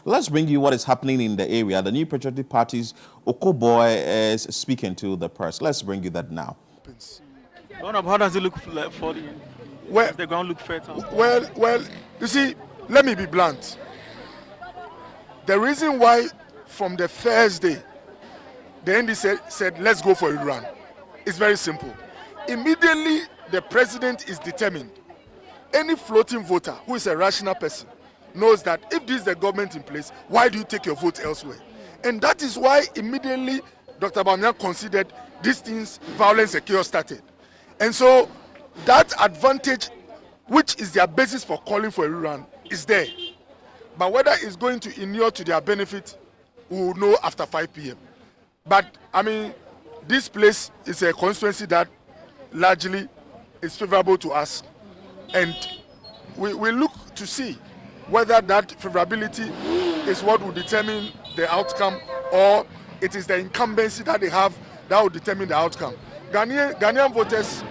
Let's bring you what is happening in the area. The New Patriotic Party's Okoe-Boye is speaking to the press. Let's bring you that now. How does it look for the Well, the ground look fertile? well, you see, let me be blunt. The reason why from the first day the ND said let's go for a run is very simple. Immediately the president is determined. Any floating voter who is a rational person knows that if this is the government in place, why do you take your vote elsewhere? And that is why immediately Dr. Bamiyan considered these things, violence and chaos started. And so that advantage, which is their basis for calling for a rerun, is there. But whether it's going to inure to their benefit, we will know after 5 p.m. But I mean, this place is a constituency that largely is favorable to us. And we look to see whether that favorability is what will determine the outcome, or it is the incumbency that they have that will determine the outcome. Ghanaian voters,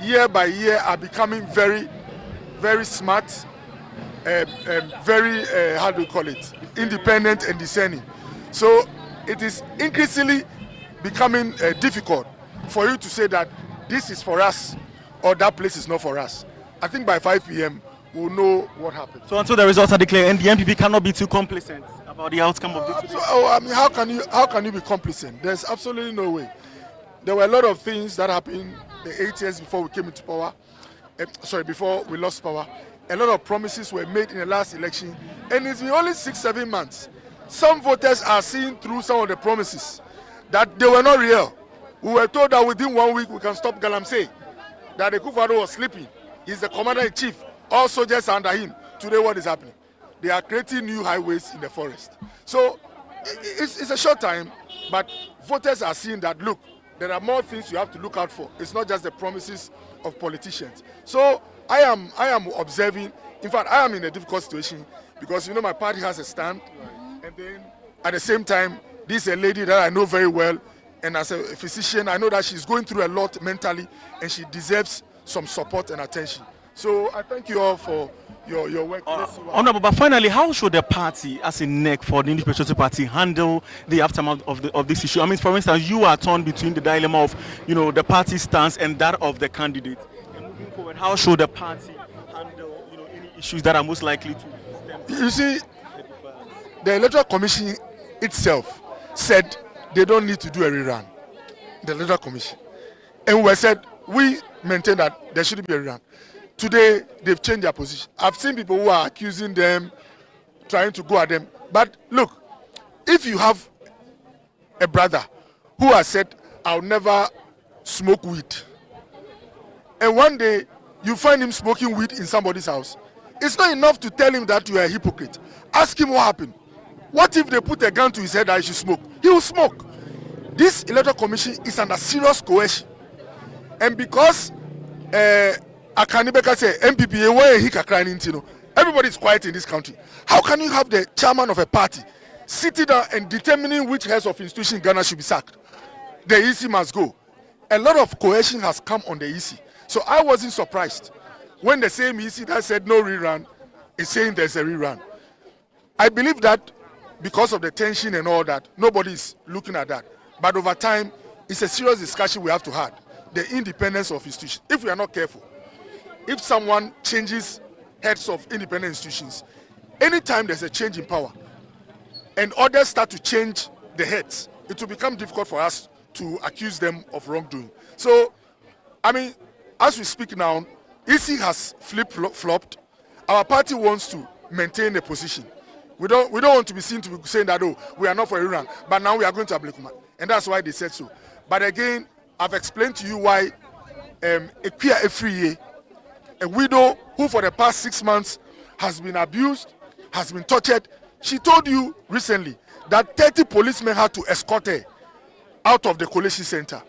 year by year, are becoming very, very smart, very, how do you call it, independent and discerning. So it is increasingly becoming difficult for you to say that this is for us or that place is not for us. I think by 5 p.m. we'll know what happened. So until the results are declared, and the MPP cannot be too complacent about the outcome of this. I mean, how can you be complacent? There's absolutely no way. There were a lot of things that happened the 8 years before we came into power. Before we lost power. A lot of promises were made in the last election, and it's been only 6-7 months. Some voters are seeing through some of the promises that they were not real. We were told that within 1 week we can stop Galamsey, that the Akufo-Addo was sleeping. He's the commander-in-chief. All soldiers are under him. Today, what is happening? They are creating new highways in the forest. So it's a short time, but voters are seeing that, look, there are more things you have to look out for. It's not just the promises of politicians. So I am observing. In fact, I am in a difficult situation because, you know, my party has a stand. And then at the same time, this is a lady that I know very well. And as a physician, I know that she's going through a lot mentally and she deserves some support and attention. So I thank you all for your work. Honorable, but finally, how should the party, as a neck for the New Patriotic Party, handle the aftermath of this issue? I mean, for instance, you are torn between the dilemma of, you know, the party stance and that of the candidate. And moving forward, how should the party handle, you know, any issues that are most likely to stem? You see, the Electoral Commission itself said they don't need to do a rerun. The Electoral Commission, and we said we maintain that there shouldn't be a rerun. Today, they've changed their position. I've seen people who are accusing them, trying to go at them. But look, if you have a brother who has said, I'll never smoke weed, and one day you find him smoking weed in somebody's house, it's not enough to tell him that you are a hypocrite. Ask him what happened. What if they put a gun to his head that he should smoke? He will smoke. This Electoral Commission is under serious coercion. And because Akanibeka say MPP, everybody is quiet in this country. How can you have the chairman of a party sitting down and determining which heads of institution in Ghana should be sacked? The EC must go. A lot of coercion has come on the EC. So I wasn't surprised when the same EC that said no rerun is saying there's a rerun. I believe that because of the tension and all that, nobody is looking at that. But over time, it's a serious discussion we have to have. The independence of institutions. If we are not careful, if someone changes heads of independent institutions, anytime there's a change in power and others start to change the heads, it will become difficult for us to accuse them of wrongdoing. So, I mean, as we speak now, EC has flip-flopped. Our party wants to maintain a position. We don't want to be seen to be saying that, oh, we are not for Rerun, but now we are going to Ablekuma. And that's why they said so. But again, I've explained to you why a widow who for the past 6 months has been abused, has been tortured. She told you recently that 30 policemen had to escort her out of the collation center.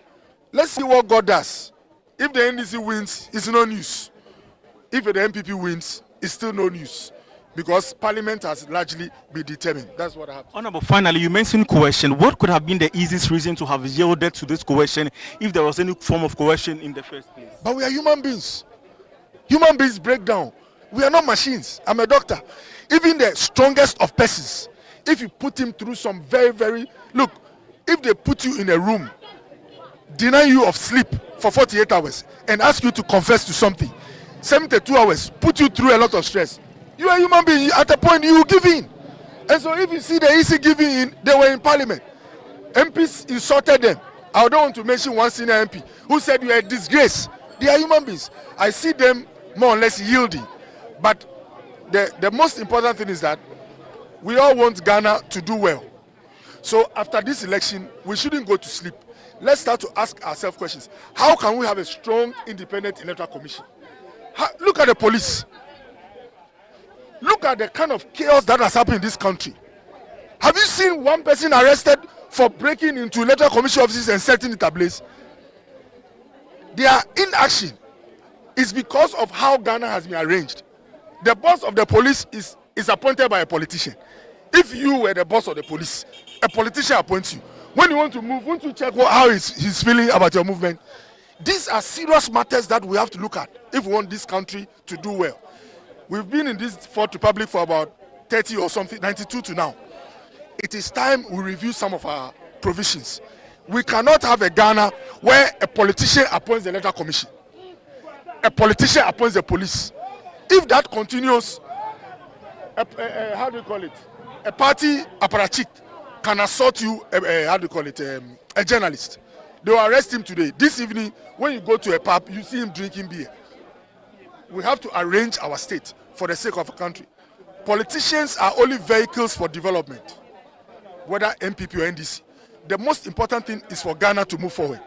Let's see what God does. If the NDC wins, it's no news. If the MPP wins, it's still no news. Because Parliament has largely been determined. That's what happened. Honorable, finally, you mentioned coercion. What could have been the easiest reason to have yielded to this coercion if there was any form of coercion in the first place? But we are human beings. Human beings break down. We are not machines. I'm a doctor. Even the strongest of persons, if you put him through some very, look, if they put you in a room, deny you of sleep for 48 hours, and ask you to confess to something, 72 hours, put you through a lot of stress, you are a human being. At a point, you will give in. And so if you see the easy giving in, they were in parliament. MPs insulted them. I don't want to mention one senior MP who said you are a disgrace. They are human beings. I see them more or less yielding. But the most important thing is that we all want Ghana to do well. So after this election, we shouldn't go to sleep. Let's start to ask ourselves questions. How can we have a strong, independent electoral commission? Look at the police. Look at the kind of chaos that has happened in this country. Have you seen one person arrested for breaking into electoral commission offices and setting it ablaze? Their inaction is because of how Ghana has been arranged. The boss of the police is appointed by a politician. If you were the boss of the police, a politician appoints you. When you want to move, won't you check how he's feeling about your movement? These are serious matters that we have to look at if we want this country to do well. We've been in this Fourth Republic for about 30 or something, 92 to now. It is time we review some of our provisions. We cannot have a Ghana where a politician appoints the electoral commission. A politician appoints the police. If that continues, how do you call it? A party apparatchik can assault you, a journalist. They will arrest him today. This evening, when you go to a pub, you see him drinking beer. We have to arrange our state for the sake of our country. Politicians are only vehicles for development, whether MPP or NDC. The most important thing is for Ghana to move forward.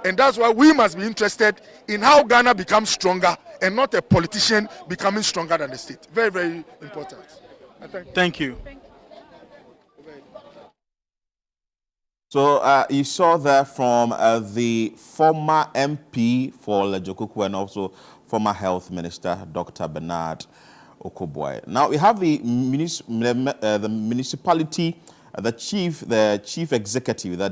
And that's why we must be interested in how Ghana becomes stronger and not a politician becoming stronger than the state. Very important. Thank you. So you saw that from the former MP for Lejokuku and also former Health Minister, Dr. Bernard Okoe-Boye. Now we have the municipality, the chief executive, that